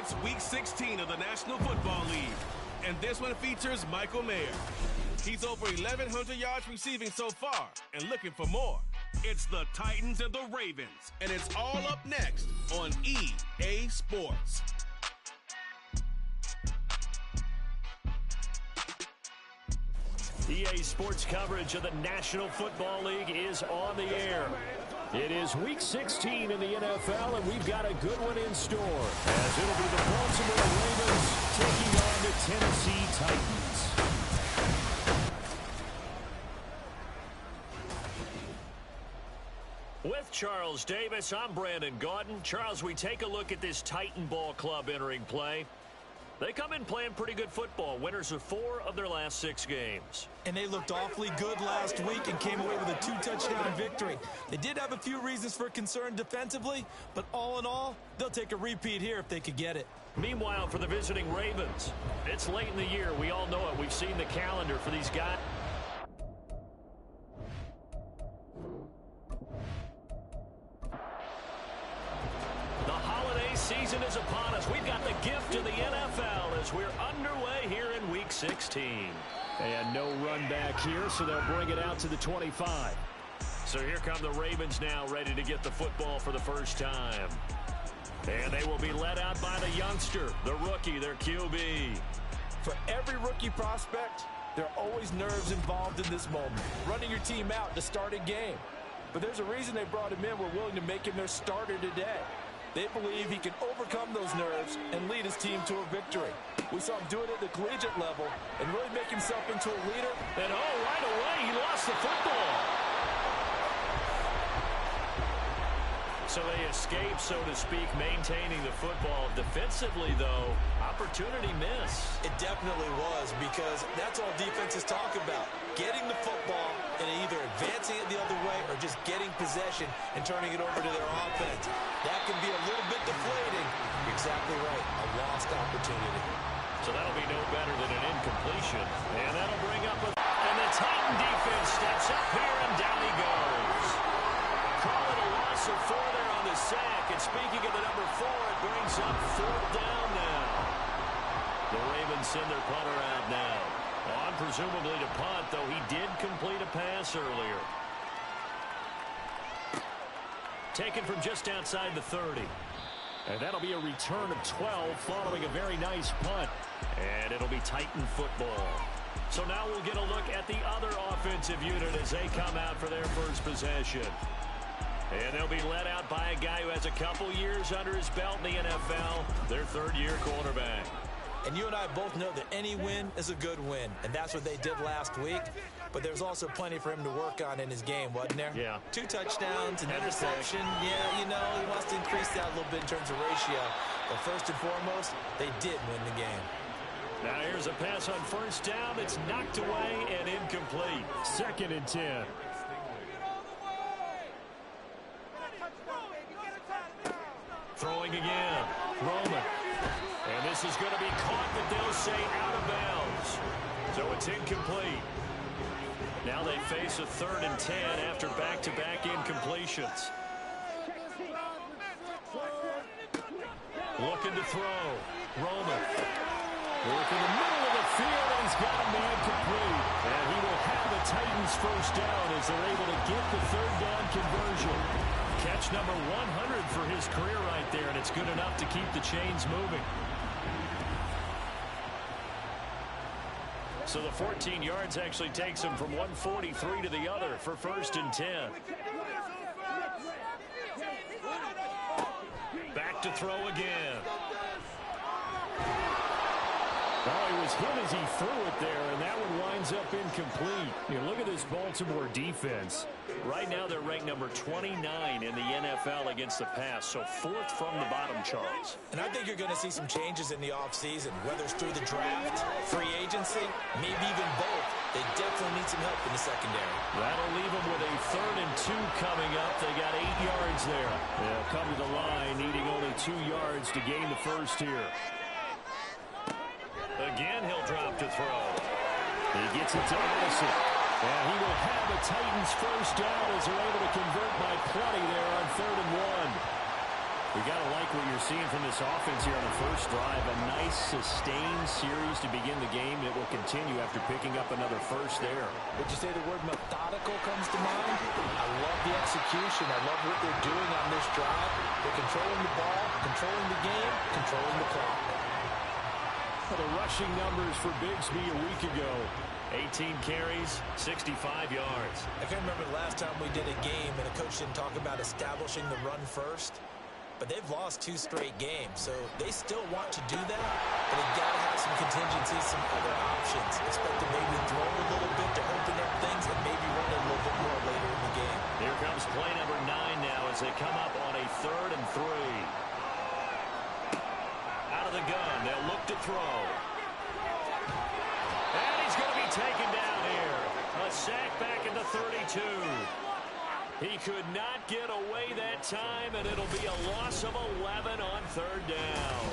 It's Week 16 of the National Football League, and this one features Michael Mayer. He's over 1,100 yards receiving so far and looking for more. It's the Titans and the Ravens, and it's all up next on EA Sports. EA Sports coverage of the National Football League is on the air. It is Week 16 in the NFL, and we've got a good one in store, as it'll be the Baltimore Ravens taking on the Tennessee Titans. With Charles Davis, I'm Brandon Gaudin. Charles, we take a look at this Titan Ball Club entering play. They come in playing pretty good football. Winners of 4 of their last 6 games. And they looked awfully good last week and came away with a 2-touchdown victory. They did have a few reasons for concern defensively, but all in all, they'll take a repeat here if they could get it. Meanwhile, for the visiting Ravens, it's late in the year. We all know it. We've seen the calendar for these guys. The holiday season is upon us. We've got the gift of the NFL as we're underway here in Week 16. And no run back here, so they'll bring it out to the 25. So here come the Ravens now, ready to get the football for the first time. And they will be led out by the youngster, the rookie, their QB. For every rookie prospect, there are always nerves involved in this moment. Running your team out to start a game. But there's a reason they brought him in. We're willing to make him their starter today. They believe he can overcome those nerves and lead his team to a victory. We saw him do it at the collegiate level and really make himself into a leader. And right away, he lost the football. So they escape, so to speak, maintaining the football. Defensively, though, opportunity miss. It definitely was, because that's all defenses talk about. Getting the football and either advancing it the other way or just getting possession and turning it over to their offense. That can be a little bit deflating. Exactly right, a lost opportunity. So that'll be no better than an incompletion. And that'll bring up a... And the Titan defense steps up here, and down he goes. Call it a loss of 4 there on the sack. And speaking of the number 4, it brings up 4th down now. The Ravens send their punter out now. On presumably to punt, though he did complete a pass earlier. Taken from just outside the 30. And that'll be a return of 12 following a very nice punt. And it'll be Titan football. So now we'll get a look at the other offensive unit as they come out for their first possession. And they'll be led out by a guy who has a couple years under his belt in the NFL, their third-year quarterback. And you and I both know that any win is a good win, and that's what they did last week. But there's also plenty for him to work on in his game, wasn't there? Yeah. 2 touchdowns, an interception. Yeah, you know, he wants to increase that a little bit in terms of ratio. But first and foremost, they did win the game. Now here's a pass on first down. It's knocked away and incomplete. 2nd and 10. Throwing again. Roman. And this is going to be caught, but they'll say out of bounds. So it's incomplete. Now they face a 3rd and 10 after back-to-back incompletions. Looking to throw. Roman. Work in the middle of the field, and he's got a man complete. And he will have the Titans first down as they're able to get the 3rd down conversion. Catch number 100 for his career right there, and it's good enough to keep the chains moving. So the 14 yards actually takes him from 143 to the other for 1st and 10. Back to throw again. Oh, he was hit as he threw it there, and that one winds up incomplete. You look at this Baltimore defense. Right now they're ranked number 29 in the NFL against the pass, so 4th from the bottom, Charles. And I think you're going to see some changes in the offseason, whether it's through the draft, free agency, maybe even both. They definitely need some help in the secondary. That'll leave them with a 3rd and 2 coming up. They got 8 yards there. They'll come to the line, needing only 2 yards to gain the first here. Again, he'll drop to throw. He gets it to Allison. And he will have the Titans first down as they're able to convert by plenty there on 3rd and 1. You got to like what you're seeing from this offense here on the first drive. A nice, sustained series to begin the game. It will continue after picking up another first there. Would you say the word methodical comes to mind? I love the execution. I love what they're doing on this drive. They're controlling the ball, controlling the game, controlling the clock. The rushing numbers for Bigsby a week ago. 18 carries, 65 yards. I can't remember the last time we did a game and a coach didn't talk about establishing the run first. But they've lost 2 straight games, so they still want to do that. But they've got to have some contingencies, some other options. Expect to maybe throw a little bit to open up things and maybe run it a little bit more later in the game. Here comes play number 9 now as they come up on a 3rd and 3. Out of the gun, they'll look to throw. And he's going to be taken down here. A sack back at the 32. He could not get away that time, and it'll be a loss of 11 on 3rd down.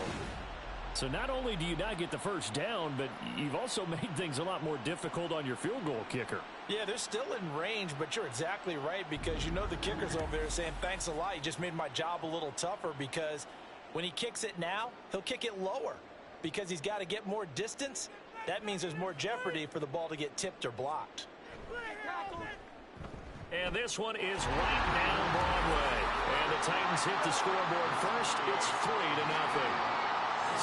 So not only do you not get the first down, but you've also made things a lot more difficult on your field goal kicker. Yeah, they're still in range, but you're exactly right because you know the kicker's over there saying, thanks a lot, you just made my job a little tougher because when he kicks it now, he'll kick it lower because he's got to get more distance. That means there's more jeopardy for the ball to get tipped or blocked. And this one is right down Broadway. And the Titans hit the scoreboard first. It's 3-0.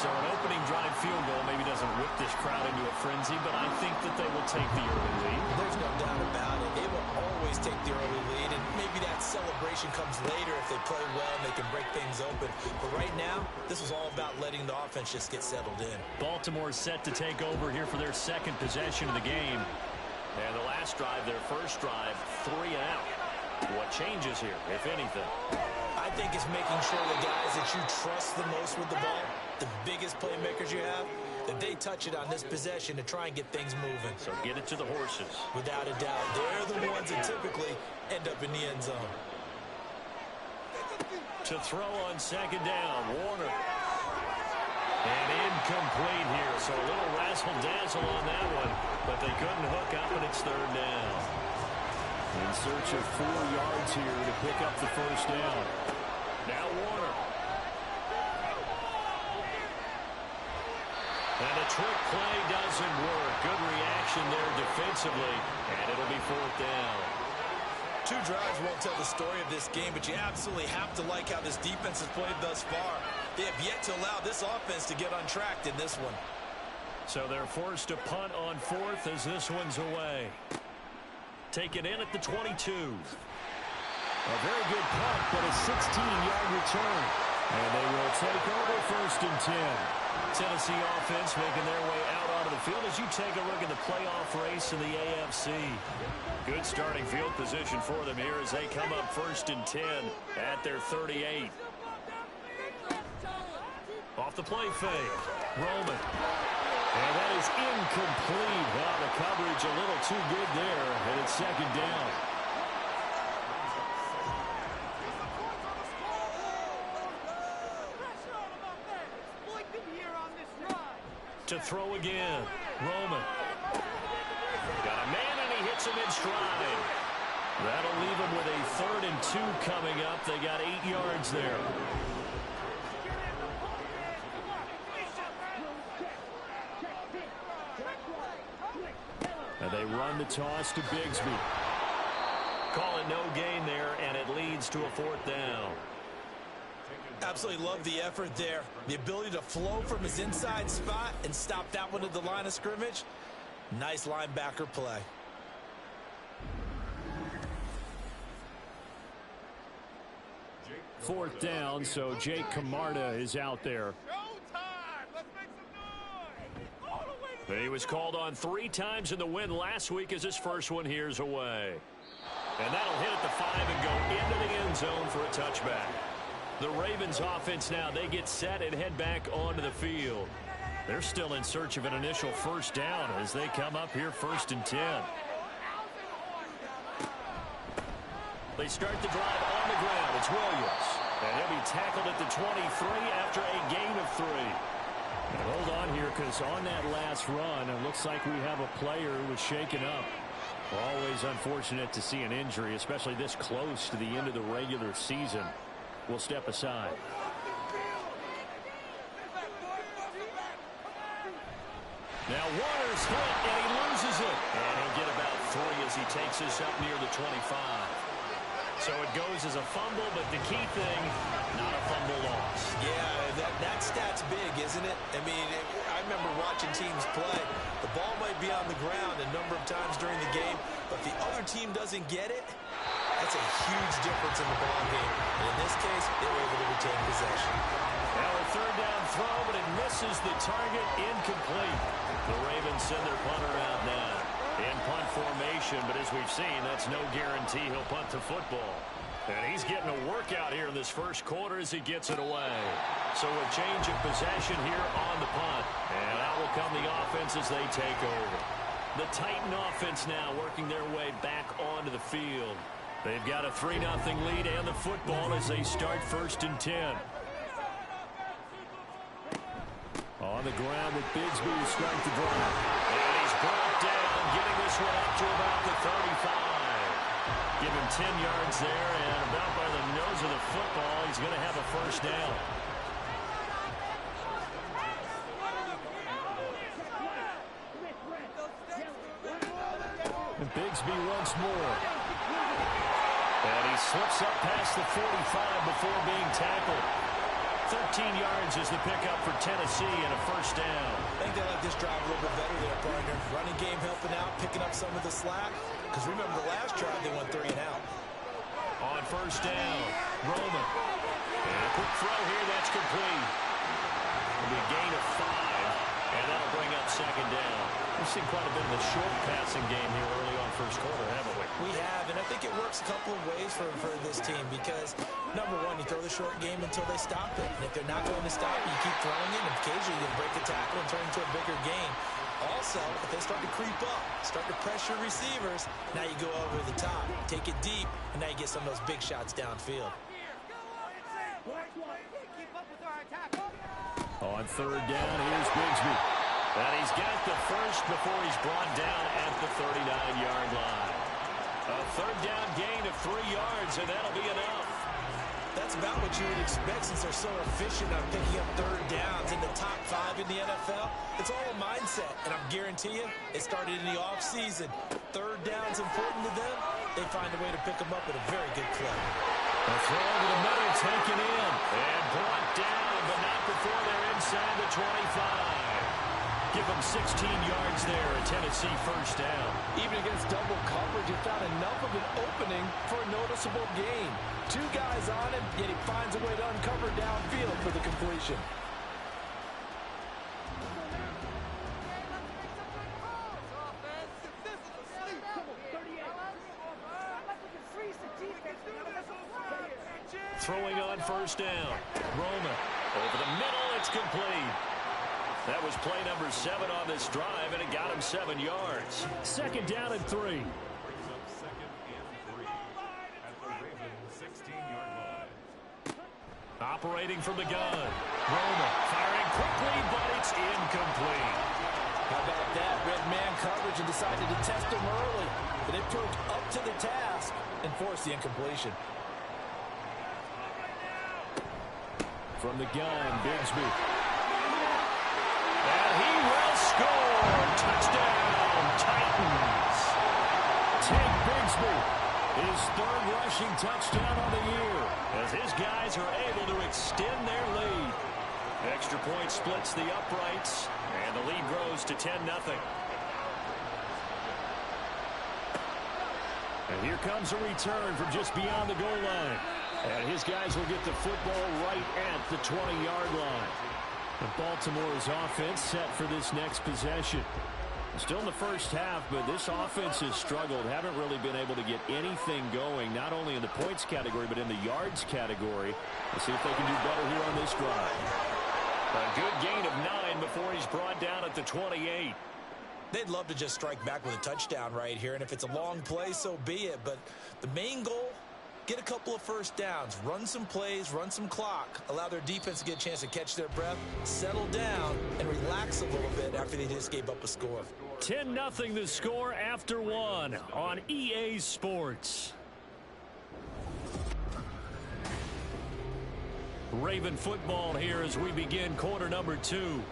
So an opening drive field goal maybe doesn't whip this crowd into a frenzy, but I think that they will take the early lead. There's no doubt about it. They will always take the early lead, and maybe that celebration comes later if they play well and they can break things open. But right now, this is all about letting the offense just get settled in. Baltimore set to take over here for their 2nd possession of the game. And the last drive, their first drive, 3 and out. What changes here, if anything? I think it's making sure the guys that you trust the most with the ball, the biggest playmakers you have, that they touch it on this possession to try and get things moving. So get it to the horses. Without a doubt. They're the ones that typically end up in the end zone. To throw on 2nd down, Warner. And incomplete here, so a little razzle-dazzle on that one, but they couldn't hook up, and it's 3rd down. In search of 4 yards here to pick up the first down. Now Warner. And the trick play doesn't work. Good reaction there defensively, and it'll be 4th down. 2 drives won't tell the story of this game, but you absolutely have to like how this defense has played thus far. They have yet to allow this offense to get untracked in this one. So they're forced to punt on 4th as this one's away. Taken in at the 22. A very good punt, but a 16-yard return. And they will take over 1st and 10. Tennessee offense making their way out onto the field as you take a look at the playoff race in the AFC. Good starting field position for them here as they come up 1st and 10 at their 38. Off the play fake. Roman. And that is incomplete. Well, the coverage a little too good there, and it's 2nd down. To throw again. Roman. Got a man, and he hits him in stride. That'll leave him with a 3rd and 2 coming up. They got 8 yards there. And they run the toss to Bigsby. Call it no gain there, and it leads to a 4th down. Absolutely love the effort there. The ability to flow from his inside spot and stop that one at the line of scrimmage. Nice linebacker play. Fourth down, so Jake Camarda is out there. He was called on 3 times in the win last week as his first one here's away. And that'll hit at the 5 and go into the end zone for a touchback. The Ravens offense now, they get set and head back onto the field. They're still in search of an initial first down as they come up here 1st and 10. They start the drive on the ground. It's Williams. And he'll be tackled at the 23 after a gain of 3. And hold on here because on that last run, it looks like we have a player who was shaken up. Always unfortunate to see an injury, especially this close to the end of the regular season. We'll step aside. Now Warner's hit, and he loses it. And he'll get about 3 as he takes this up near the 25. So it goes as a fumble, but the key thing, not a fumble loss. Yeah, that stat's big, isn't it? I mean, I remember watching teams play. The ball might be on the ground a number of times during the game, but if the other team doesn't get it, that's a huge difference in the ball game. And in this case, they were able to retain possession. Now a third down throw, but it misses the target, incomplete. The Ravens send their punter out now. In punt formation, but as we've seen, that's no guarantee he'll punt the football. And he's getting a workout here in this first quarter as he gets it away. So a change of possession here on the punt. And out will come the offense as they take over. The Titan offense now working their way back onto the field. They've got a 3-0 lead and the football as they start 1st and 10. On the ground with Bigsby to strike the drive. And he's brought down, getting this one up to about the 35. Give him 10 yards there, and about by the nose of the football, he's going to have a first down. And Bigsby once more. And he slips up past the 45 before being tackled. 13 yards is the pickup for Tennessee and a first down. I think they like this drive a little bit better there, partner. Running game helping out, picking up some of the slack. Because remember the last drive, they went 3 and out. On first down, Roman. And a quick throw here, that's complete. It'll be a gain of 5, and that'll bring up 2nd down. We've seen quite a bit of the short passing game here early on first quarter, haven't we? We have, and I think it works a couple of ways for this team because, number one, you throw the short game until they stop it. And if they're not going to stop it, you keep throwing it, and occasionally you can break a tackle and turn into a bigger gain. Also, if they start to creep up, start to pressure receivers, now you go over the top, take it deep, and now you get some of those big shots downfield. On 3rd down, here's Bigsby. And he's got the first before he's brought down at the 39-yard line. A 3rd down gain of 3 yards, and that'll be enough. That's about what you would expect since they're so efficient on picking up 3rd downs in the top 5 in the NFL. It's all a mindset, and I guarantee you, it started in the offseason. 3rd down's important to them. They find a way to pick them up at a very good clip. A throw over the middle, taken in, and brought down, but not before they're inside the 25. Give them 16 yards there, a Tennessee first down. Even against double coverage, he found enough of an opening for a noticeable gain. 2 guys on him, yet he finds a way to uncover downfield for the completion. Throwing on first down. Roman over the middle, it's complete. That was play number 7 on this drive, and it got him 7 yards. 2nd down and 3. Operating from the gun. Roman firing quickly, but it's incomplete. How about that? Red man coverage and decided to test him early. But it proved up to the task and forced the incompletion. From the gun, Bigsby. And he will score. Touchdown, Titans. Take Bigsby. His 3rd rushing touchdown on the year as his guys are able to extend their lead. Extra point splits the uprights, and the lead grows to 10-0. And here comes a return from just beyond the goal line. And his guys will get the football right at the 20-yard line. And Baltimore's offense set for this next possession. Still in the first half, but this offense has struggled. Haven't really been able to get anything going, not only in the points category, but in the yards category. Let's see if they can do better here on this drive. A good gain of 9 before he's brought down at the 28. They'd love to just strike back with a touchdown right here, and if it's a long play, so be it. But the main goal, get a couple of first downs, run some plays, run some clock, allow their defense to get a chance to catch their breath, settle down, and relax a little bit after they just gave up a score. 10-0 the score after 1 on EA Sports. Raven football here as we begin quarter number 2.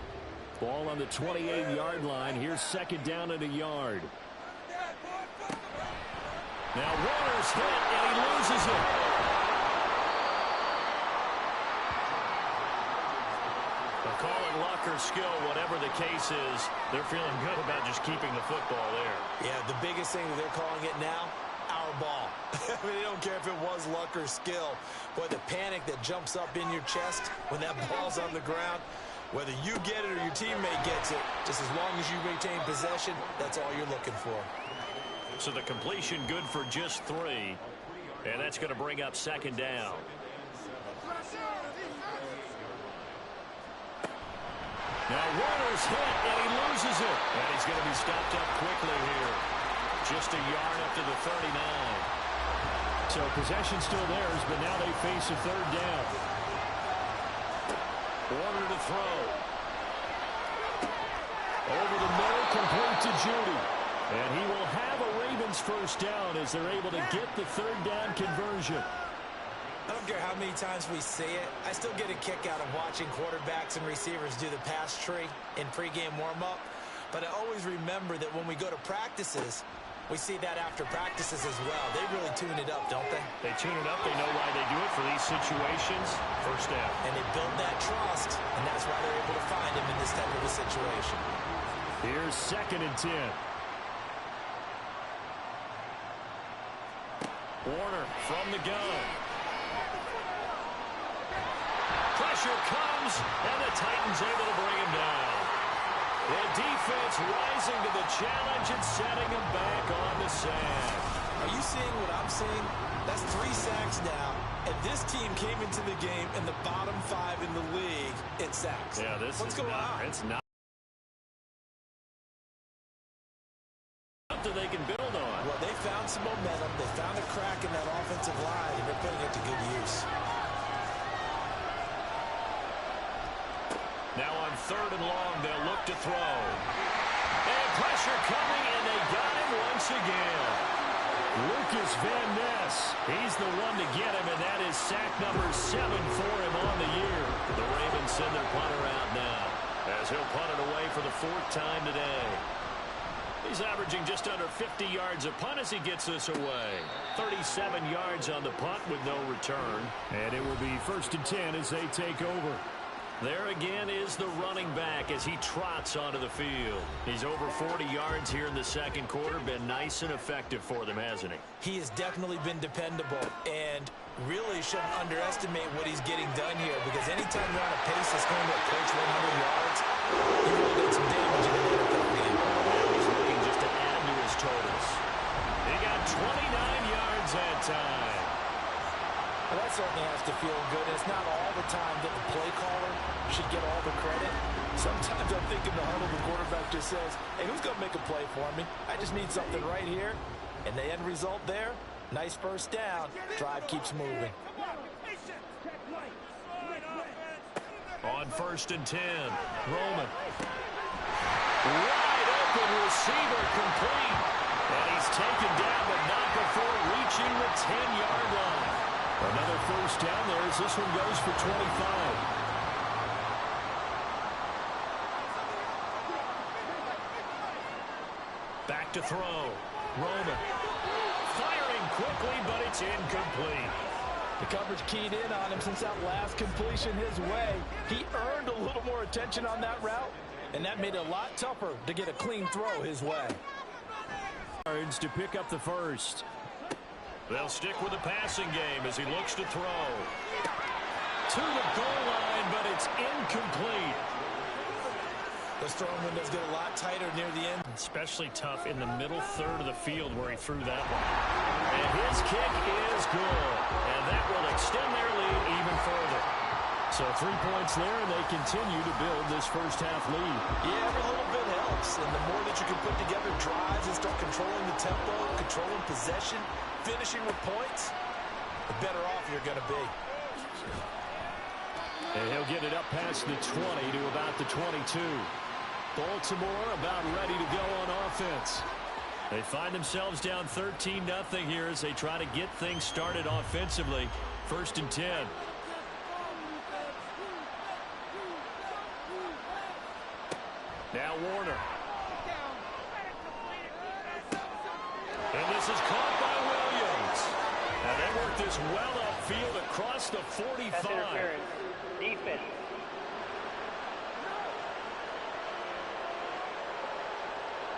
Ball on the 28-yard line. Here's second down and a yard. Now Warner's hit, and he loses it. They'll call it luck or skill, whatever the case is. They're feeling good about just keeping the football there. Yeah, the biggest thing that they're calling it now, our ball. I mean, they don't care if it was luck or skill. Boy, the panic that jumps up in your chest when that ball's on the ground, whether you get it or your teammate gets it, just as long as you retain possession, that's all you're looking for. So the completion good for just 3. And that's going to bring up second down. Now Warner's hit, and he loses it. And he's going to be stopped up quickly here. Just a yard up to the 39. So possession still theirs, but now they face a third down. Warner to throw. Over the middle, complete to Judy. And he will have a Ravens first down as they're able to get the third down conversion. I don't care how many times we see it. I still get a kick out of watching quarterbacks and receivers do the pass tree in pregame warm-up. But I always remember that when we go to practices, we see that after practices as well. They really tune it up, don't they? They tune it up. They know why they do it for these situations. First down. And they build that trust, and that's why they're able to find him in this type of a situation. Here's second and 10. Warner from the gun. Pressure comes, and the Titans able to bring him down. The defense rising to the challenge and setting him back on the sand. Are you seeing what I'm seeing? That's 3 sacks now, and this team came into the game in the bottom 5 in the league in sacks. Yeah, what's going on? It's not something they can build on. Well, they found some momentum. They found a crack in that offensive line, and they're putting it to good use. Now on third and long, they'll look to throw. And pressure coming, and they got him once again. Lucas Van Ness, he's the one to get him, and that is sack number 7 for him on the year. The Ravens send their punter out now, as he'll punt it away for the 4th time today. He's averaging just under 50 yards a punt as he gets this away. 37 yards on the punt with no return. And it will be 1st and 10 as they take over. There again is the running back as he trots onto the field. He's over 40 yards here in the second quarter. Been nice and effective for them, hasn't he? He has definitely been dependable, and really shouldn't underestimate what he's getting done here, because anytime you're on a pace that's going to approach 100 yards, you will get some damage in the NFL game. Now he's looking just to add to his totals. He got 29 yards that time. Well, that certainly has to feel good. It's not all the time that the play caller should get all the credit. Sometimes I'm thinking the huddle, the quarterback just says, hey, who's going to make a play for me? I just need something right here. And the end result there, nice first down. Drive keeps moving. On 1st and 10, Roman. Wide open receiver complete. And he's taken down, but not before reaching the 10-yard line. Another first down there as this one goes for 25. Back to throw. Roman. Firing quickly, but it's incomplete. The coverage keyed in on him since that last completion his way. He earned a little more attention on that route, and that made it a lot tougher to get a clean throw his way. To pick up the first. They'll stick with the passing game as he looks to throw. To the goal line, but it's incomplete. Those throwing windows get a lot tighter near the end. Especially tough in the middle third of the field where he threw that one. And his kick is good. And that will extend their lead even further. So 3 points there, and they continue to build this first-half lead. Yeah, every little bit helps. And the more that you can put together drives and start controlling the tempo, controlling possession, finishing with points, the better off you're going to be. And he'll get it up past the 20 to about the 22. Baltimore about ready to go on offense. They find themselves down 13-0 here as they try to get things started offensively. 1st and 10. Now Warner. And this is caught by Williams. And they work this well upfield across the 45. Defense.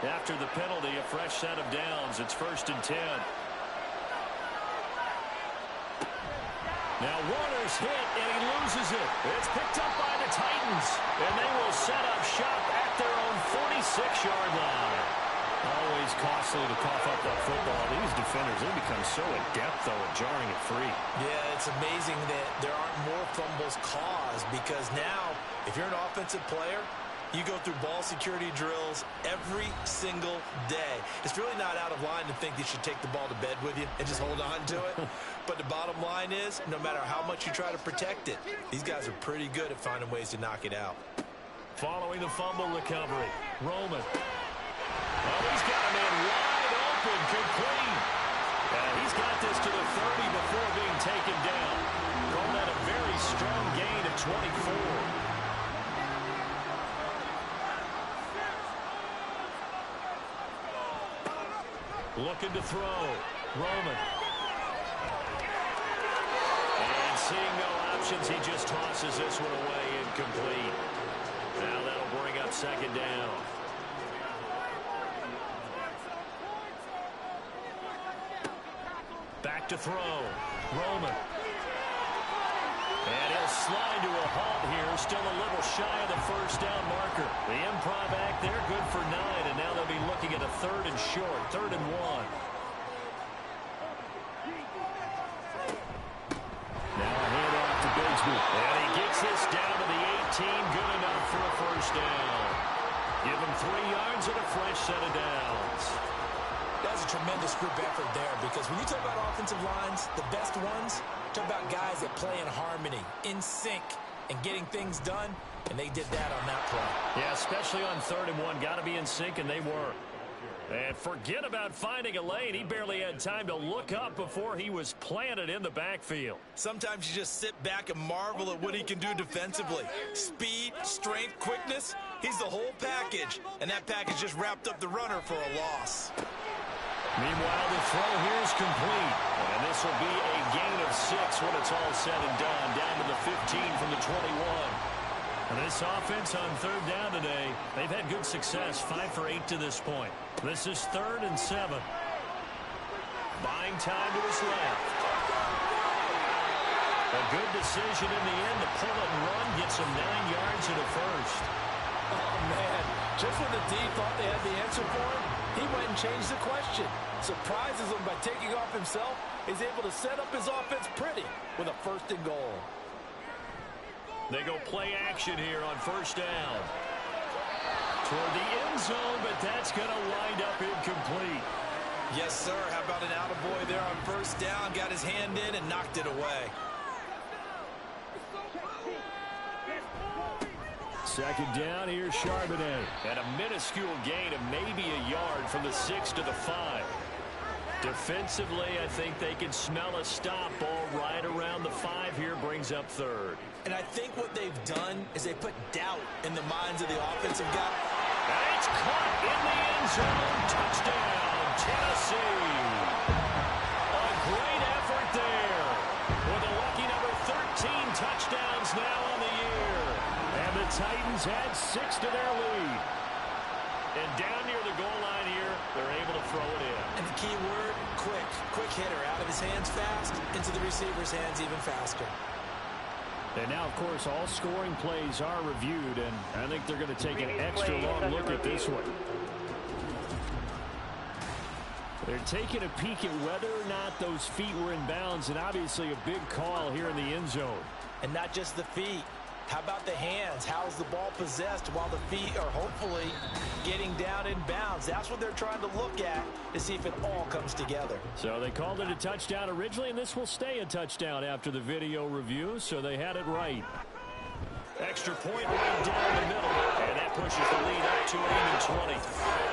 After the penalty, a fresh set of downs. It's 1st and 10. Now Warner's hit, and he loses it. It's picked up by the Titans, and they will set up shop at their own 46-yard line. Always costly to cough up that football. These defenders, they become so adept, though, at jarring it free. Yeah, it's amazing that there aren't more fumbles caused, because now, if you're an offensive player, you go through ball security drills every single day. It's really not out of line to think you should take the ball to bed with you and just hold on to it. But the bottom line is, no matter how much you try to protect it, these guys are pretty good at finding ways to knock it out. Following the fumble recovery, Roman. Oh, he's got a man wide open, complete. And he's got this to the 30 before being taken down. Call that a very strong gain of 24. Looking to throw. Roman. And seeing no options, he just tosses this one away, incomplete. Now that'll bring up 2nd down. Back to throw. Roman. And he'll slide to a halt here. Still a little shy of the 1st down marker. The improv act there, good for 9. And now they'll be looking at a 3rd and short. 3rd and 1. Now a handoff to Bigsby. And he gets this down to the 18. Good enough for a 1st down. Give him 3 yards and a fresh set of downs. That's a tremendous group effort there, because when you talk about offensive lines, the best ones, talk about guys that play in harmony, in sync, and getting things done, and they did that on that play. Yeah, especially on 3rd and 1. Got to be in sync, and they were. And forget about finding a lane. He barely had time to look up before he was planted in the backfield. Sometimes you just sit back and marvel at what he can do defensively. Speed, strength, quickness, he's the whole package, and that package just wrapped up the runner for a loss. Meanwhile, the throw here is complete. And this will be a gain of 6 when it's all said and done. Down to the 15 from the 21. And this offense on 3rd down today, they've had good success. 5 for 8 to this point. This is 3rd and 7. Buying time to his left. A good decision in the end to pull it and run. Gets him 9 yards and a 1st. Oh, man. Just when the D thought they had the answer for him, he went and changed the question. Surprises him by taking off himself. He's able to set up his offense pretty with a 1st and goal. They go play action here on 1st down. Toward the end zone, but that's going to wind up incomplete. Yes, sir. How about an attaboy there on 1st down? Got his hand in and knocked it away. 2nd down, here's Charbonnet. And a minuscule gain of maybe a yard from the 6 to the 5. Defensively, I think they can smell a stop ball right around the 5 here, brings up 3rd. And I think what they've done is they put doubt in the minds of the offensive guy. And it's caught in the end zone. Touchdown, Tennessee. A great effort there. With a lucky number 13 touchdowns now on the year. And the Titans add 6 to their lead. And down near the goal line here, they're able to throw it in. And the key word, quick. Quick hitter. Out of his hands fast, into the receiver's hands even faster. And now, of course, all scoring plays are reviewed, and I think they're going to take an extra long look at this one. They're taking a peek at whether or not those feet were in bounds, and obviously a big call here in the end zone. And not just the feet. How about the hands? How's the ball possessed while the feet are hopefully getting down in bounds? That's what they're trying to look at to see if it all comes together. So they called it a touchdown originally, and this will stay a touchdown after the video review, so they had it right. Extra point right down the middle, and that pushes the lead up to an even 20.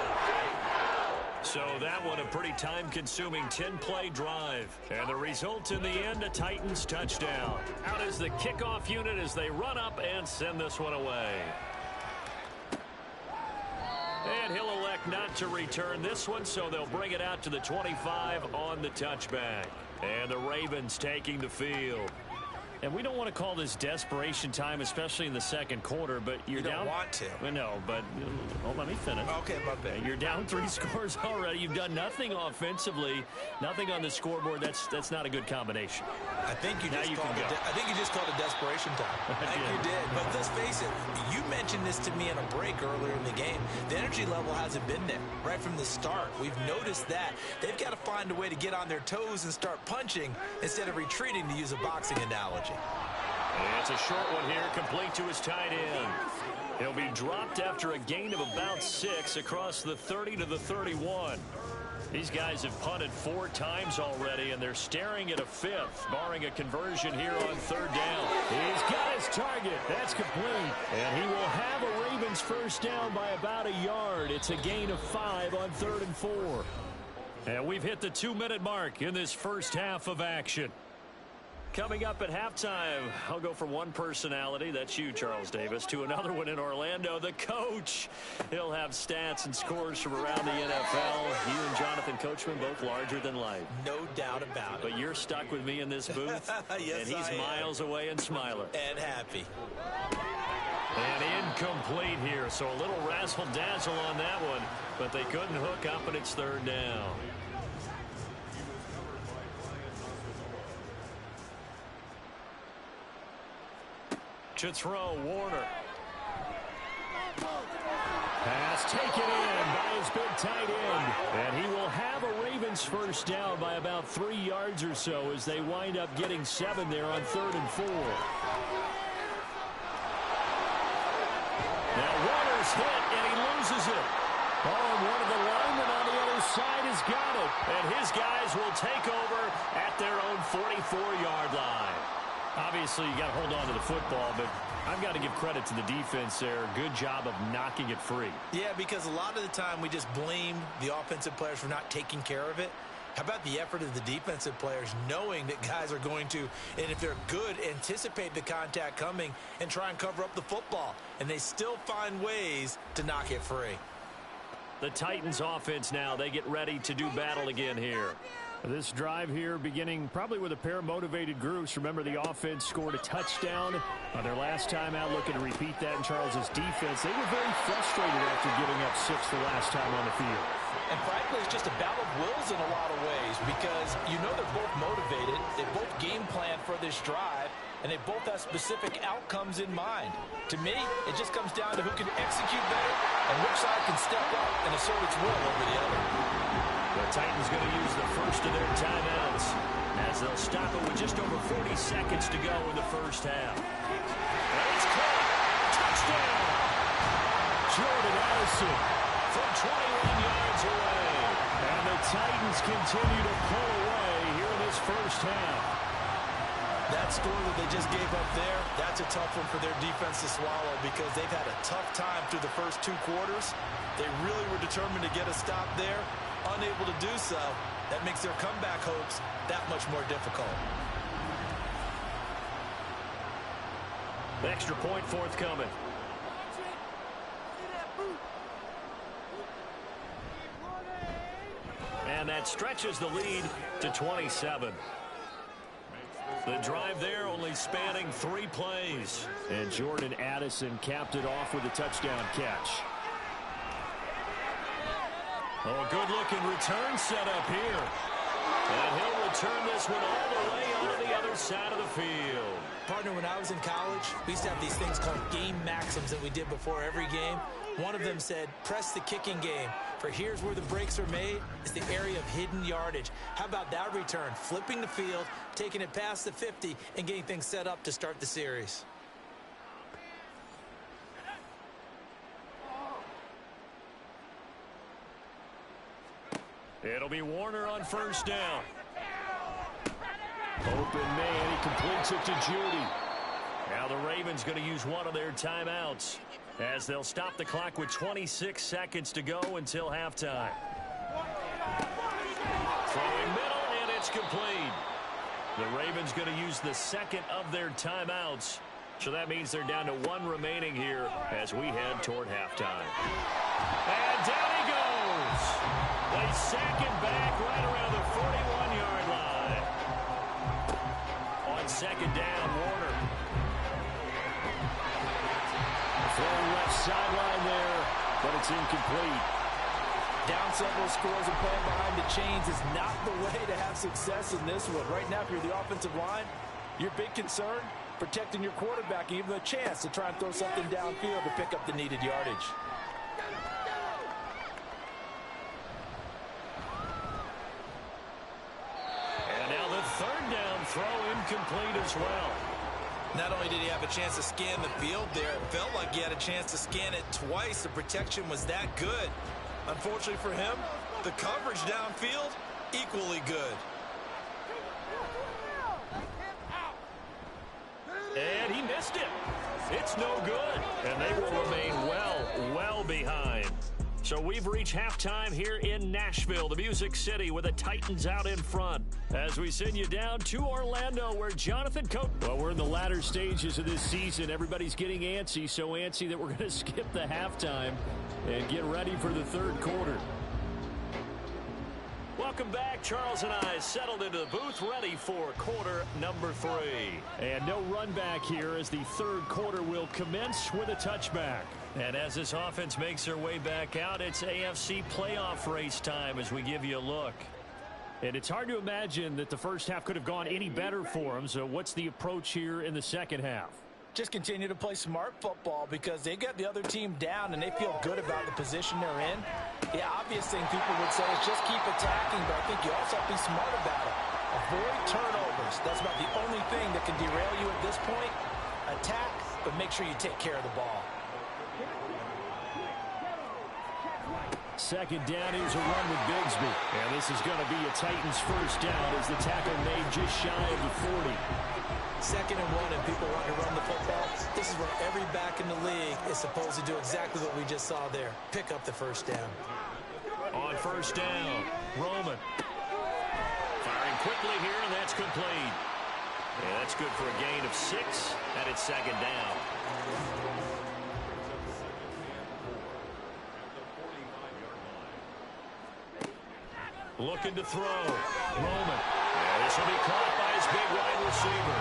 So that one a pretty time-consuming 10-play drive. And the result in the end, a Titans touchdown. Out is the kickoff unit as they run up and send this one away. And he'll elect not to return this one, so they'll bring it out to the 25 on the touchback. And the Ravens taking the field. And we don't want to call this desperation time, especially in the second quarter, but you're down. You don't want to. No, but let me finish. Okay, my bad. You're down 3 scores already. You've done nothing offensively, nothing on the scoreboard. That's not a good combination. I think you just called it desperation time. I think you did. But let's face it, you mentioned this to me in a break earlier in the game. The energy level hasn't been there right from the start. We've noticed that. They've got to find a way to get on their toes and start punching instead of retreating, to use a boxing analogy. It's a short one here, complete to his tight end. He'll be dropped after a gain of about 6 across the 30 to the 31. These guys have punted 4 times already, and they're staring at a 5th, barring a conversion here on 3rd down. He's got his target. That's complete. And he will have a Ravens first down by about a yard. It's a gain of 5 on 3rd and 4. And we've hit the 2-minute mark in this first half of action. Coming up at halftime, I'll go from one personality, that's you, Charles Davis, to another one in Orlando, the coach. He'll have stats and scores from around the NFL. You and Jonathan Coachman, both larger than life. No doubt about it. But you're stuck with me in this booth, yes, and he's miles away and smiling. And happy. And incomplete here, so a little razzle-dazzle on that one, but they couldn't hook up, and it's 3rd down. To throw, Warner. Pass taken in by his big tight end. And he will have a Ravens first down by about 3 yards or so as they wind up getting 7 there on 3rd and 4. Now Warner's hit, and he loses it. Oh, and one of the linemen on the other side has got it. And his guys will take over at their own 44-yard line. Obviously, you got to hold on to the football, but I've got to give credit to the defense there. Good job of knocking it free. Yeah, because a lot of the time we just blame the offensive players for not taking care of it. How about the effort of the defensive players knowing that guys are going to, and if they're good, anticipate the contact coming and try and cover up the football. And they still find ways to knock it free. The Titans offense now, they get ready to do battle again here. This drive here beginning probably with a pair of motivated groups. Remember, the offense scored a touchdown on their last time out, looking to repeat that in Charles's defense. They were very frustrated after giving up 6 the last time on the field. And frankly, it's just a battle of wills in a lot of ways because you know they're both motivated. They both game plan for this drive, and they both have specific outcomes in mind. To me, it just comes down to who can execute better and which side can step up and assert its will over the other. The Titans going to use the first of their timeouts as they'll stop it with just over 40 seconds to go in the first half. And it's caught. Touchdown! Jordan Addison from 21 yards away. And the Titans continue to pull away here in this first half. That score that they just gave up there, that's a tough one for their defense to swallow because they've had a tough time through the first 2 quarters. They really were determined to get a stop there. Unable to do so, that makes their comeback hopes that much more difficult. Extra point forthcoming. And that stretches the lead to 27. The drive there only spanning 3 plays. And Jordan Addison capped it off with a touchdown catch. Oh, good-looking return set up here. And he'll return this one all the way onto the other side of the field. Partner, when I was in college, we used to have these things called game maxims that we did before every game. One of them said, press the kicking game. For here's where the breaks are made, is the area of hidden yardage. How about that return? Flipping the field, taking it past the 50, and getting things set up to start the series. It'll be Warner on first down. Open man, he completes it to Judy. Now the Ravens going to use one of their timeouts as they'll stop the clock with 26 seconds to go until halftime. Throwing middle, and it's complete. The Ravens going to use the second of their timeouts. So that means they're down to 1 remaining here as we head toward halftime. And second back right around the 41-yard line. On second down, Warner. Throwing left sideline there, but it's incomplete. Down several scores and playing behind the chains is not the way to have success in this one. Right now, if you're the offensive line, your big concern, protecting your quarterback and giving him a chance to try and throw something downfield to pick up the needed yardage. And now the third down throw incomplete as well. Not only did he have a chance to scan the field there, it felt like he had a chance to scan it twice. The protection was that good. Unfortunately for him, the coverage downfield, equally good. And he missed it. It's no good. And they will remain well behind. So we've reached halftime here in Nashville, the Music City, with the Titans out in front. As we send you down to Orlando, where Jonathan Coat. Well, we're in the latter stages of this season. Everybody's getting antsy, so antsy that we're going to skip the halftime and get ready for the third quarter. Welcome back. Charles and I settled into the booth, ready for quarter number 3. And no run back here as the third quarter will commence with a touchback. And as this offense makes their way back out, it's AFC playoff race time as we give you a look. And it's hard to imagine that the first half could have gone any better for them. So what's the approach here in the second half? Just continue to play smart football because they got the other team down and they feel good about the position they're in. The obvious thing people would say is just keep attacking, but I think you also have to be smart about it. Avoid turnovers. That's about the only thing that can derail you at this point. Attack, but make sure you take care of the ball. Second down, here's a run with Bigsby. And this is going to be a Titans first down as the tackle made just shy of the 40. Second and 1 and people want to run the football. This is where every back in the league is supposed to do exactly what we just saw there. Pick up the first down. On first down, Roman. Firing quickly here, and that's complete. Yeah, that's good for a gain of 6, and it's second down. Looking to throw. Roman. Yeah, this will be caught by his big wide receiver.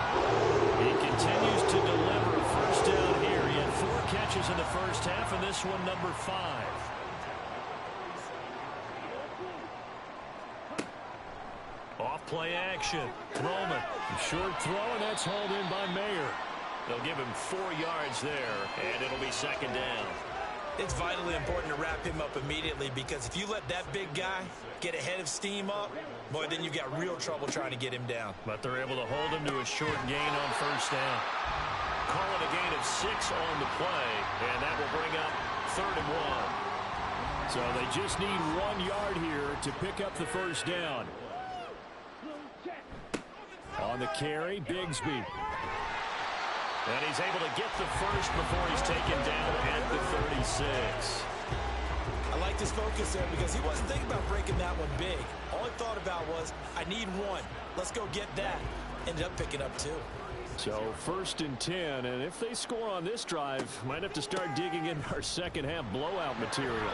He continues to deliver a first down here. He had 4 catches in the first half, and this one number 5. Off play action. Roman. Short throw, and that's hauled in by Mayer. They'll give him 4 yards there, and it'll be second down. It's vitally important to wrap him up immediately because if you let that big guy get ahead of steam up, boy, then you've got real trouble trying to get him down. But they're able to hold him to a short gain on first down. Call it a gain of 6 on the play, and that will bring up third and 1. So they just need 1 yard here to pick up the first down. On the carry, Bigsby. And he's able to get the first before he's taken down at the 36. I like this focus there because he wasn't thinking about breaking that one big. All he thought about was, I need 1. Let's go get that. Ended up picking up 2. So first and 10, and if they score on this drive, might have to start digging in our second half blowout material.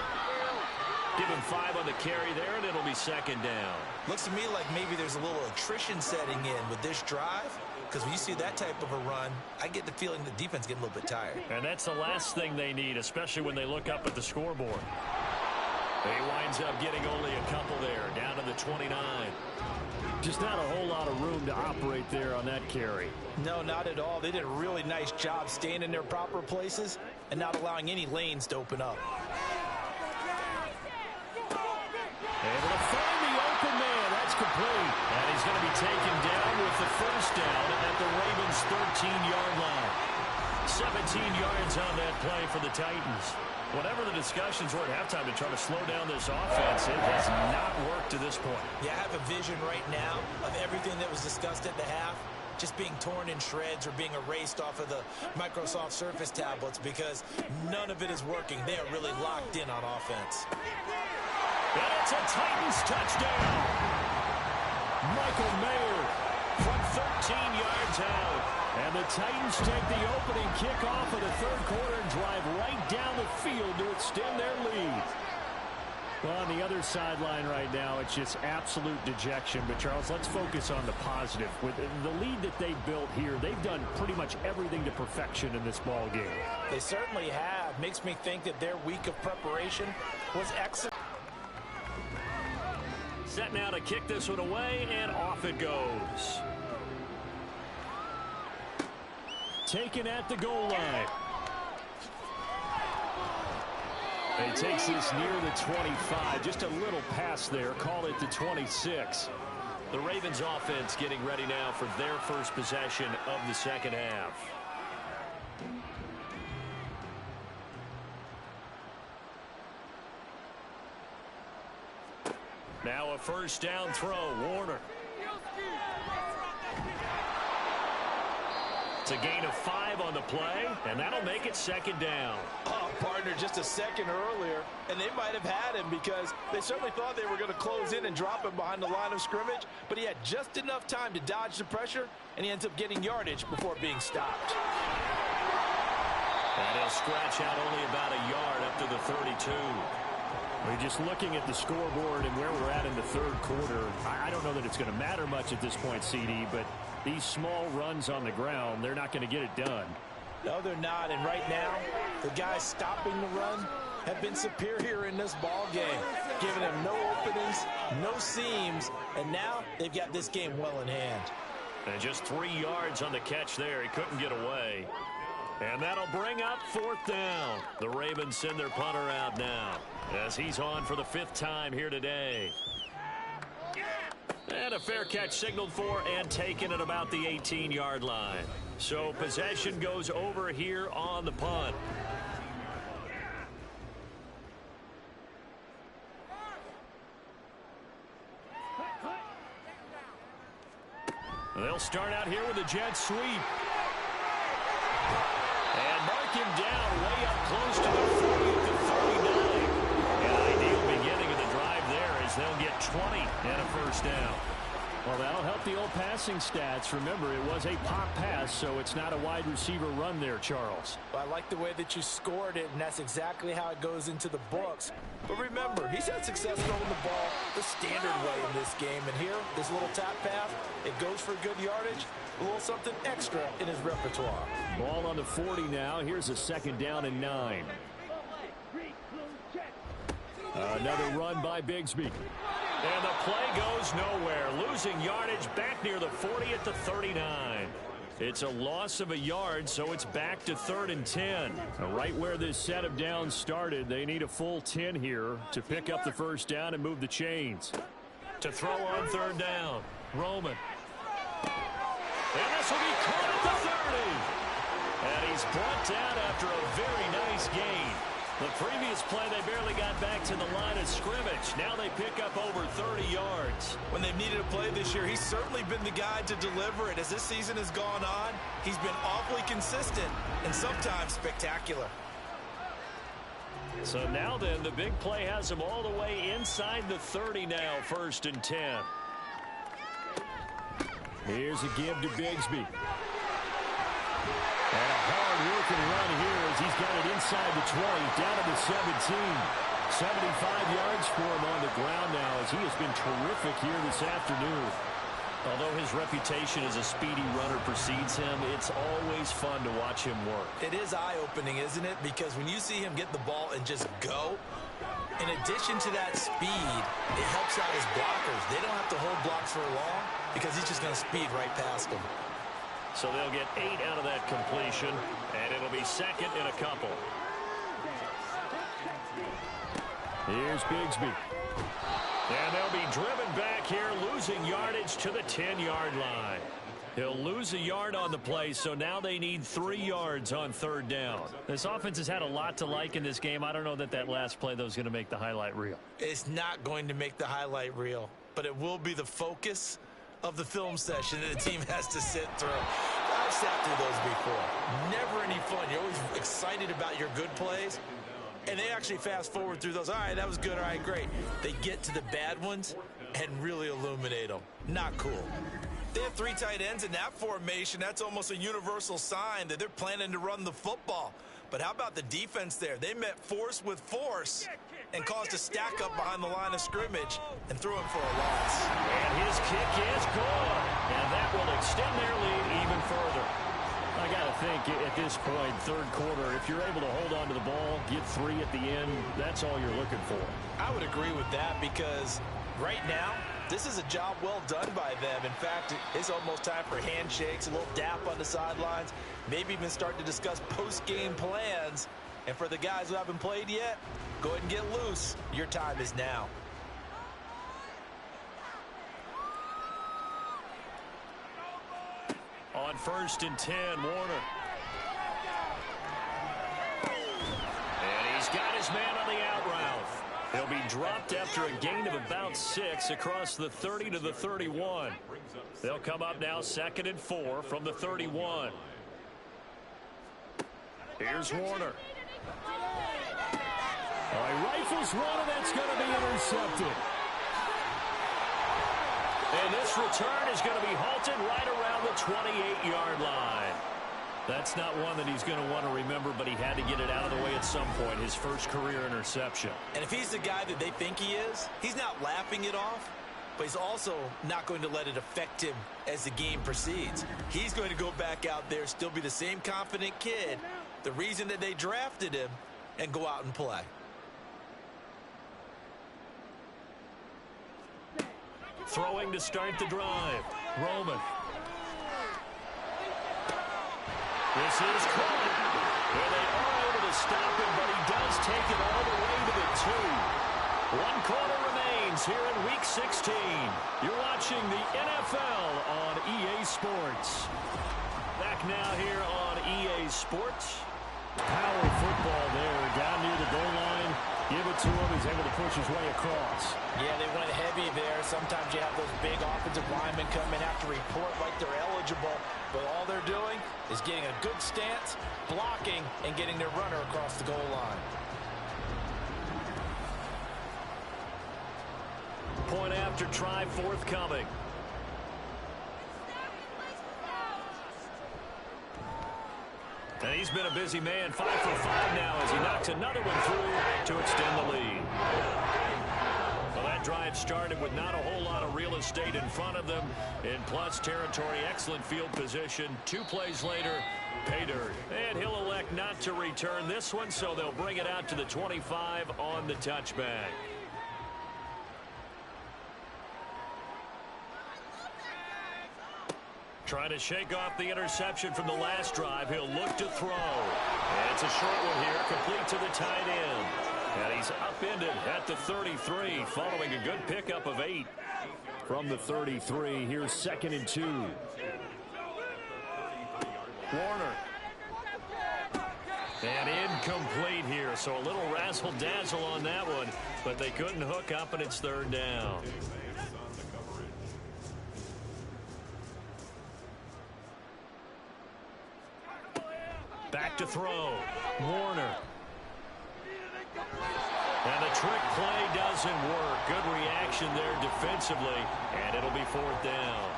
Give him 5 on the carry there, and it'll be second down. Looks to me like maybe there's a little attrition setting in with this drive. Because when you see that type of a run, I get the feeling the defense getting a little bit tired. And that's the last thing they need, especially when they look up at the scoreboard. He winds up getting only a couple there, down to the 29. Just not a whole lot of room to operate there on that carry. No, not at all. They did a really nice job staying in their proper places and not allowing any lanes to open up. Able to find the open man. That's complete. And he's going to be taken down with the first down at the Ravens' 13-yard line. 17 yards on that play for the Titans. Whatever the discussions were at halftime to try to slow down this offense, it has not worked to this point. Yeah, I have a vision right now of everything that was discussed at the half just being torn in shreds or being erased off of the Microsoft Surface tablets because none of it is working. They are really locked in on offense. And it's a Titans touchdown. Michael Mayer from 13 yards out. And the Titans take the opening kickoff of the third quarter and drive right down the field to extend their lead. Well, on the other sideline right now, it's just absolute dejection. But, Charles, let's focus on the positive. With the lead that they built here, they've done pretty much everything to perfection in this ball game. They certainly have. Makes me think that their week of preparation was excellent. Set now to kick this one away, and off it goes. Taken at the goal line. He takes this near the 25. Just a little pass there. Call it the 26. The Ravens offense getting ready now for their first possession of the second half. Now a first down throw. Warner. It's a gain of 5 on the play, and that'll make it second down. Oh, partner, just a second earlier, and they might have had him because they certainly thought they were going to close in and drop him behind the line of scrimmage, but he had just enough time to dodge the pressure, and he ends up getting yardage before being stopped. And he'll scratch out only about a yard up to the 32. We're just looking at the scoreboard and where we're at in the third quarter. I don't know that it's going to matter much at this point, CD, but these small runs on the ground, they're not going to get it done. No, they're not. And right now, the guys stopping the run have been superior in this ball game, giving them no openings, no seams, and now they've got this game well in hand. And just 3 yards on the catch there. He couldn't get away. And that'll bring up 4th down. The Ravens send their punter out now as he's on for the 5th time here today. And a fair catch signaled for and taken at about the 18-yard line. So possession goes over here on the punt. They'll start out here with a jet sweep. And mark him down way up close to the 40 to 39. An ideal beginning of the drive there as they'll get 20 and a first down. Well, that'll help the old passing stats. Remember, it was a pop pass, so it's not a wide receiver run there, Charles. Well, I like the way that you scored it, and that's exactly how it goes into the books. But remember, he's had success throwing the ball the standard way in this game. And here, this little tap pass, it goes for good yardage, a little something extra in his repertoire. Ball on the 40 now. Here's a second down and 9. Another run by Bigsby. And the play goes nowhere. Losing yardage back near the 40 at the 39. It's a loss of a yard, so it's back to 3rd and 10. Right where this set of downs started, they need a full 10 here to pick up the first down and move the chains. To throw on 3rd down, Roman. And this will be caught at the 30. And he's brought down after a very nice gain. The previous play, they barely got back to the line of scrimmage. Now they pick up over 30 yards. When they've needed a play this year, he's certainly been the guy to deliver it. As this season has gone on, he's been awfully consistent and sometimes spectacular. So now then, the big play has him all the way inside the 30 now, 1st and 10. Here's a give to Bigsby. And a hard-working run here as he's got it inside the 20, down to the 17. 75 yards for him on the ground now as he has been terrific here this afternoon. Although his reputation as a speedy runner precedes him, it's always fun to watch him work. It is eye-opening, isn't it? Because when you see him get the ball and just go, in addition to that speed, it helps out his blockers. They don't have to hold blocks for long because he's just going to speed right past them. So they'll get 8 out of that completion, and it'll be second and a couple. Here's Bigsby. And they'll be driven back here, losing yardage to the 10-yard line. He'll lose a yard on the play, so now they need 3 yards on 3rd down. This offense has had a lot to like in this game. I don't know that that last play, though, is going to make the highlight reel. It's not going to make the highlight reel, but it will be the focus of the film session that the team has to sit through. I've sat through those before. Never any fun. You're always excited about your good plays, and they actually fast forward through those. All right, that was good. All right, great. They get to the bad ones and really illuminate them. Not cool. They have 3 tight ends in that formation. That's almost a universal sign that they're planning to run the football. But how about the defense there? They met force with force, and caused a stack up behind the line of scrimmage and threw him for a loss. And his kick is good. And that will extend their lead even further. I got to think at this point, third quarter, if you're able to hold on to the ball, get 3 at the end, that's all you're looking for. I would agree with that because right now, this is a job well done by them. In fact, it's almost time for handshakes, a little dap on the sidelines, maybe even start to discuss post-game plans. And for the guys who haven't played yet, go ahead and get loose. Your time is now. On 1st and 10, Warner. And he's got his man on the out route. He'll be dropped after a gain of about 6 across the 30 to the 31. They'll come up now 2nd and 4 from the 31. Here's Warner. Oh, he rifles one, and that's going to be intercepted. And this return is going to be halted right around the 28-yard line. That's not one that he's going to want to remember, but he had to get it out of the way at some point, his first career interception. And if he's the guy that they think he is, he's not laughing it off, but he's also not going to let it affect him as the game proceeds. He's going to go back out there, still be the same confident kid, the reason that they drafted him, and go out and play. Throwing to start the drive. Roman. This is caught. And they are able to stop him, but he does take it all the way to the 2. 1 quarter remains here in Week 16. You're watching the NFL on EA Sports. Back now here on EA Sports. Power football there, down near the goal line. Give it to him. He's able to push his way across. Yeah, they went heavy there. Sometimes you have those big offensive linemen come and have to report like they're eligible. But all they're doing is getting a good stance, blocking, and getting their runner across the goal line. Point after try forthcoming. And he's been a busy man, 5 for 5 now as he knocks another one through to extend the lead. Well, that drive started with not a whole lot of real estate in front of them. In plus territory, excellent field position. 2 plays later, pay dirt. And he'll elect not to return this one, so they'll bring it out to the 25 on the touchback. Trying to shake off the interception from the last drive. He'll look to throw. And it's a short one here, complete to the tight end. And he's upended at the 33, following a good pickup of 8 from the 33. Here's 2nd and 2. Warner. And incomplete here, so a little razzle-dazzle on that one, but they couldn't hook up, and it's 3rd down. Back to throw. Warner. And the trick play doesn't work. Good reaction there defensively, and it'll be 4th down.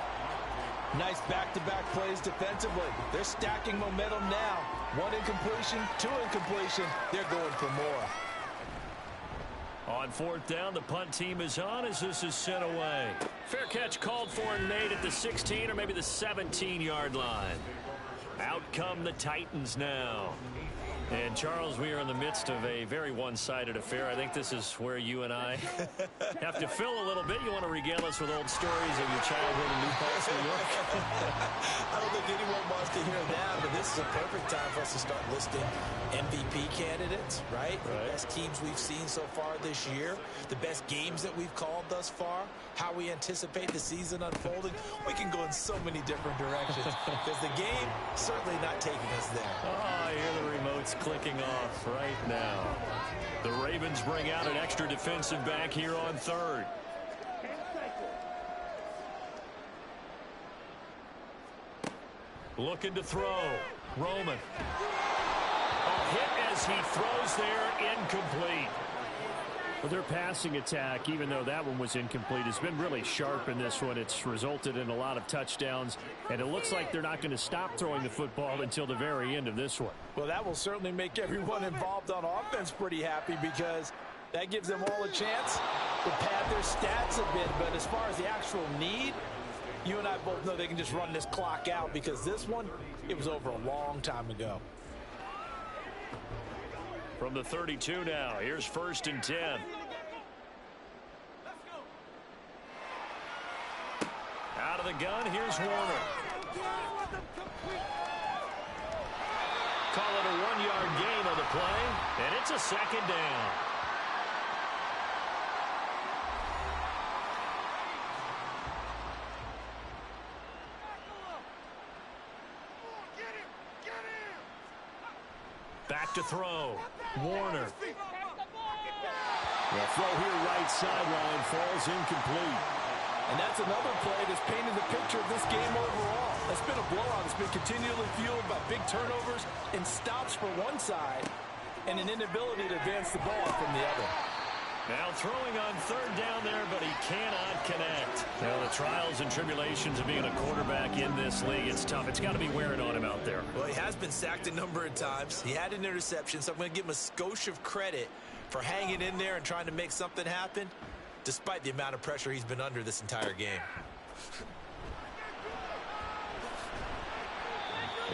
Nice back-to-back plays defensively. They're stacking momentum now. 1 incompletion, 2 incompletion. They're going for more. On 4th down, the punt team is on as this is sent away. Fair catch called for and made at the 16 or maybe the 17-yard line. Out come the Titans now. And, Charles, we are in the midst of a very one-sided affair. I think this is where you and I have to fill a little bit. You want to regale us with old stories of your childhood in New Paltz, New York? I don't think anyone wants to hear that, but this is a perfect time for us to start listing MVP candidates, right? The best teams we've seen so far this year, the best games that we've called thus far, how we anticipate the season unfolding. We can go in so many different directions because the game certainly not taking us there. Oh, I hear the remotes clicking off right now. The Ravens bring out an extra defensive back here on 3rd. Looking to throw. Roman. A hit as he throws there, incomplete. Well, their passing attack, even though that one was incomplete, has been really sharp in this one. It's resulted in a lot of touchdowns, and it looks like they're not going to stop throwing the football until the very end of this one. Well, that will certainly make everyone involved on offense pretty happy because That gives them all a chance to pad their stats a bit. But as far as the actual need, you and I both know they can just run this clock out because this one, it was over a long time ago. From the 32 now, here's 1st and 10. Out of the gun, here's Warner. Call it a 1-yard gain on the play, and it's a 2nd down. Back to throw. Warner. The throw here right sideline falls incomplete. And that's another play that's painted the picture of this game overall. It's been a blowout. It's been continually fueled by big turnovers and stops for one side and an inability to advance the ball from the other. Now throwing on 3rd down there, but he cannot connect. Now the trials and tribulations of being a quarterback in this league, it's tough. It's got to be wearing on him out there. Well, he has been sacked a number of times. He had an interception, so I'm going to give him a skosh of credit for hanging in there and trying to make something happen, despite the amount of pressure he's been under this entire game.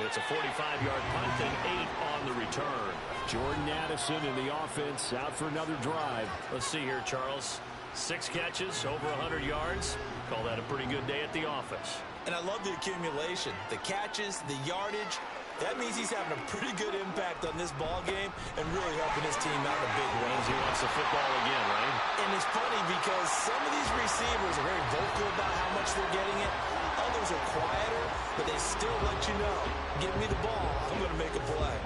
It's a 45-yard punt and 8 on the return. Jordan Addison in the offense out for another drive. Let's see here, Charles. 6 catches, over 100 yards. Call that a pretty good day at the office. And I love the accumulation, the catches, the yardage. That means he's having a pretty good impact on this ball game and really helping his team out in a big way. He wants the football again, right? And it's funny because some of these receivers are very vocal about how much they're getting it. Others are quieter, but they still let you know, give me the ball, I'm going to make a play.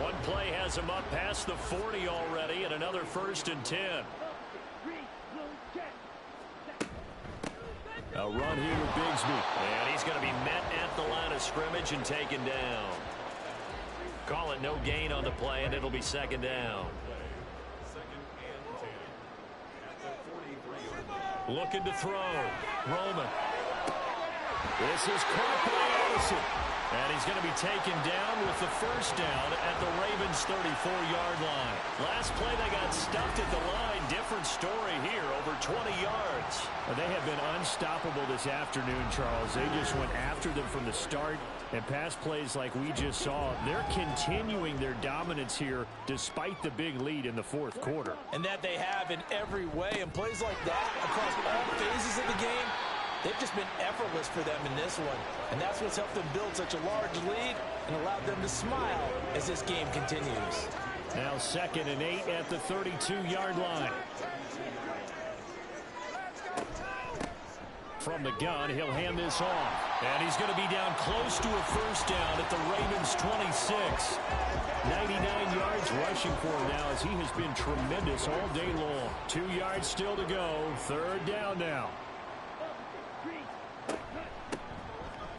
One play has him up past the 40 already, and another 1st and 10. A run here with Bigsby. And he's going to be met at the line of scrimmage and taken down. Call it no gain on the play, and it'll be 2nd down. Looking to throw. Roman. This is caught by Addison. And he's going to be taken down with the 1st down at the Ravens' 34-yard line. Last play, they got stuffed at the line. Different story here, over 20 yards. Well, they have been unstoppable this afternoon, Charles. They just went after them from the start. And pass plays like we just saw, they're continuing their dominance here despite the big lead in the 4th quarter. And that they have in every way. And plays like that across all phases of the game, they've just been effortless for them in this one. And that's what's helped them build such a large lead and allowed them to smile as this game continues. Now 2nd and 8 at the 32-yard line. From the gun, he'll hand this off. And he's going to be down close to a 1st down at the Ravens' 26. 99 yards rushing for him now as he has been tremendous all day long. 2 yards still to go. 3rd down now.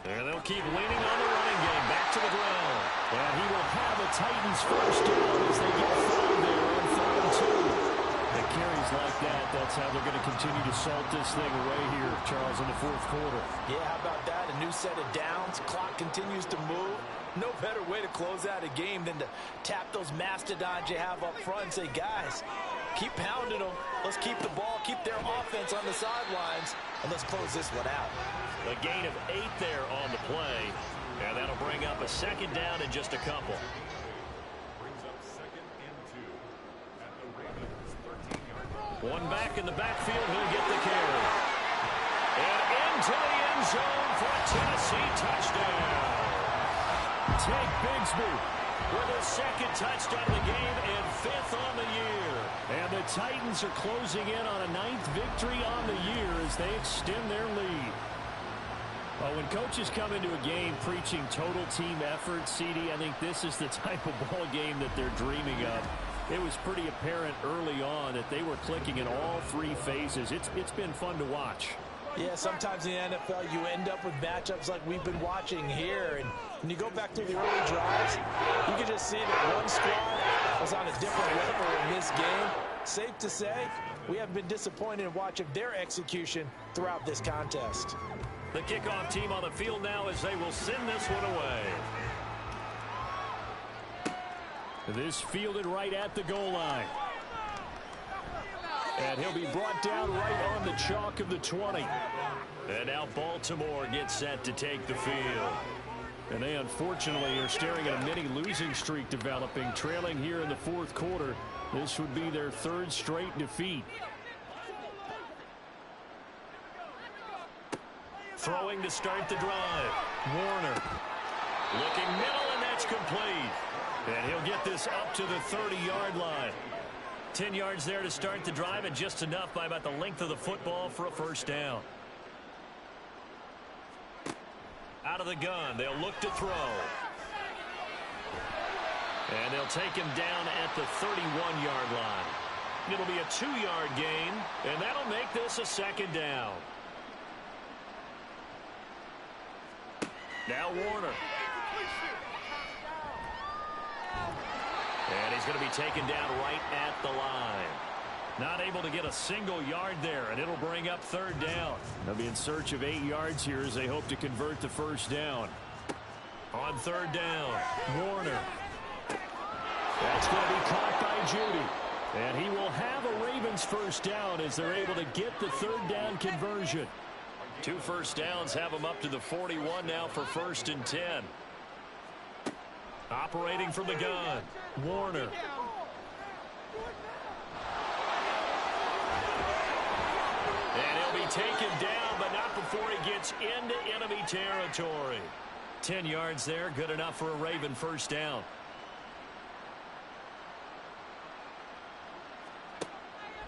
And they'll keep leaning on the running game. Back to the ground. And he will have a Titans 1st down as they get 5 there on 3rd and 2. The carries like that, that's how they're going to continue to salt this thing away here, Charles, in the 4th quarter. Yeah, how about that? A new set of downs. Clock continues to move. No better way to close out a game than to tap those mastodons you have up front and say, guys, keep pounding them. Let's keep the ball, keep their offense on the sidelines, and let's close this one out. A gain of 8 there on the play, and that'll bring up a 2nd down in just a couple. One back in the backfield, he'll get the carry. And into the end zone for a Tennessee touchdown. Take Bigsby with his 2nd touchdown of the game and 5th on the year. And the Titans are closing in on a 9th victory on the year as they extend their lead. Well, when coaches come into a game preaching total team effort, CD, I think this is the type of ball game that they're dreaming of. It was pretty apparent early on that they were clicking in all 3 phases. It's been fun to watch. Yeah, sometimes in the NFL you end up with matchups like we've been watching here. And when you go back to the early drives, you can just see that one squad was on a different level in this game. Safe to say, we haven't been disappointed in watching their execution throughout this contest. The kickoff team on the field now as they will send this one away. This fielded right at the goal line. And he'll be brought down right on the chalk of the 20. And now Baltimore gets set to take the field. And they unfortunately are staring at a mini losing streak developing, trailing here in the fourth quarter. This would be their third straight defeat. Throwing to start the drive. Warner. Looking middle, and that's complete. And he'll get this up to the 30-yard line. 10 yards there to start the drive, and just enough by about the length of the football for a first down. Out of the gun, they'll look to throw. And they'll take him down at the 31-yard line. It'll be a 2-yard gain, and that'll make this a second down. Now Warner. And he's going to be taken down right at the line. Not able to get a single yard there, and it'll bring up third down. They'll be in search of 8 yards here as they hope to convert the first down. On third down, Warner. That's going to be caught by Judy. And he will have a Ravens first down as they're able to get the third down conversion. 2 first downs have them up to the 41 now for 1st and 10. Operating from the gun, Warner. And he'll be taken down, but not before he gets into enemy territory. 10 yards there, good enough for a Raven first down.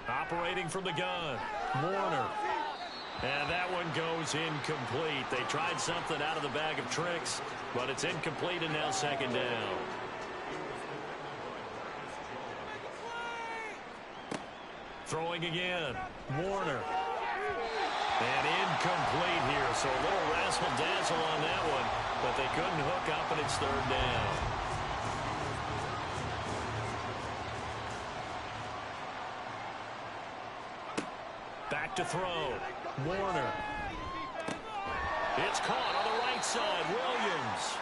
Operating from the gun, Warner. And that one goes incomplete. They tried something out of the bag of tricks, but it's incomplete, and now second down. Throwing again, Warner. And incomplete here, so a little razzle-dazzle on that one, but they couldn't hook up, and it's third down. Back to throw. Warner. It's caught on the right side. Williams.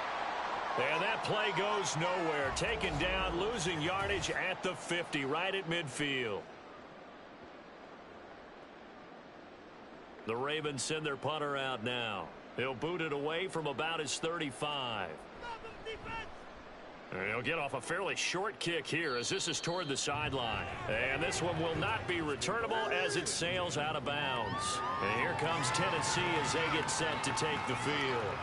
And that play goes nowhere. Taken down, losing yardage at the 50, right at midfield. The Ravens send their punter out now. He'll boot it away from about his 35. And he'll get off a fairly short kick here as this is toward the sideline. And this one will not be returnable as it sails out of bounds. And here comes Tennessee as they get set to take the field.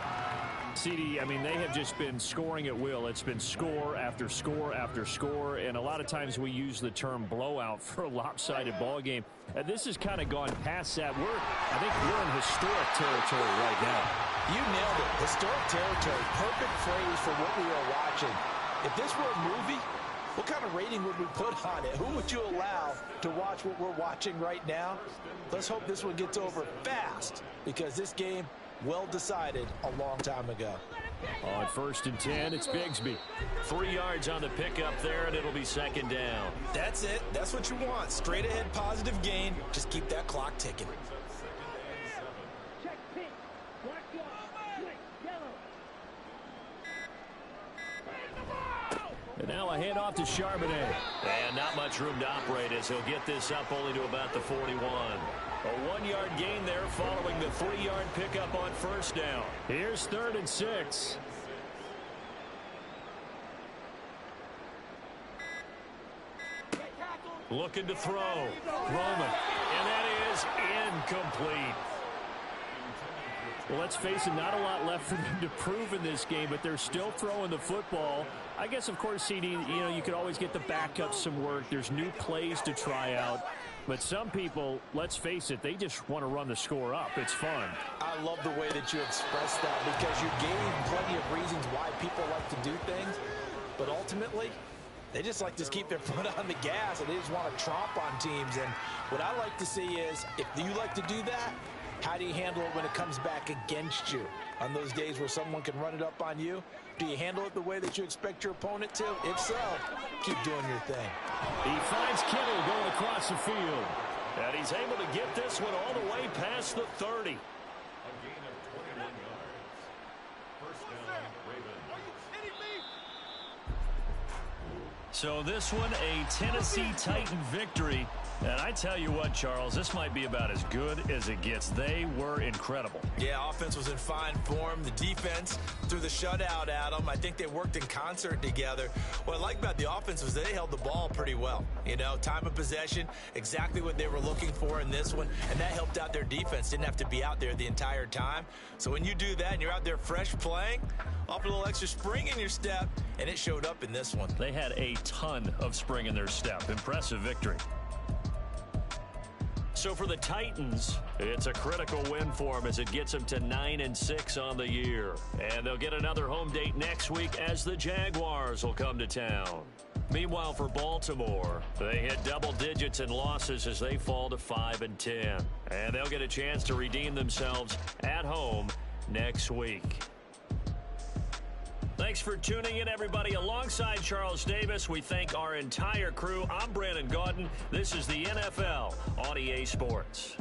CD, I mean, they have just been scoring at will. It's been score after score after score, and a lot of times we use the term blowout for a lopsided ball game. This has kind of gone past that. I think we're in historic territory right now. You nailed it. Historic territory. Perfect phrase for what we are watching. If this were a movie, what kind of rating would we put on it? Who would you allow to watch what we're watching right now? Let's hope this one gets over fast, because this game, well decided a long time ago. On 1st and 10, it's Bigsby. 3 yards on the pickup there, and it'll be second down. That's it. That's what you want. Straight ahead positive gain. Just keep that clock ticking. And now a handoff to Charbonnet. And not much room to operate as he'll get this up only to about the 41. A 1-yard gain there following the 3-yard pickup on first down. Here's 3rd and 6. Looking to throw. Roman. And that is incomplete. Well, let's face it, not a lot left for them to prove in this game, but they're still throwing the football. I guess, of course, CD, you could always get the backups some work. There's new plays to try out. But some people, let's face it, they just want to run the score up. It's fun. I love the way that you expressed that, because you gave plenty of reasons why people like to do things. But ultimately, they just like to keep their foot on the gas, and they just want to tromp on teams. And what I like to see is, if you like to do that, how do you handle it when it comes back against you? On those days where someone can run it up on you, do you handle it the way that you expect your opponent to? If so, keep doing your thing. He finds Kittle going across the field. And he's able to get this one all the way past the 30. So this one, a Tennessee Titan victory. And I tell you what, Charles, this might be about as good as it gets. They were incredible. Yeah, offense was in fine form. The defense threw the shutout at them. I think they worked in concert together. What I like about the offense was they held the ball pretty well. You know, time of possession, exactly what they were looking for in this one, and that helped out their defense. Didn't have to be out there the entire time. So when you do that and you're out there fresh playing, off a little extra spring in your step, and it showed up in this one. They had a ton of spring in their step. Impressive victory. So for the Titans, it's a critical win for them as it gets them to 9-6 on the year. And they'll get another home date next week as the Jaguars will come to town. Meanwhile, for Baltimore, they hit double digits in losses as they fall to 5-10. And they'll get a chance to redeem themselves at home next week. Thanks for tuning in, everybody. Alongside Charles Davis, we thank our entire crew. I'm Brandon Gaudin. This is the NFL on EA Sports.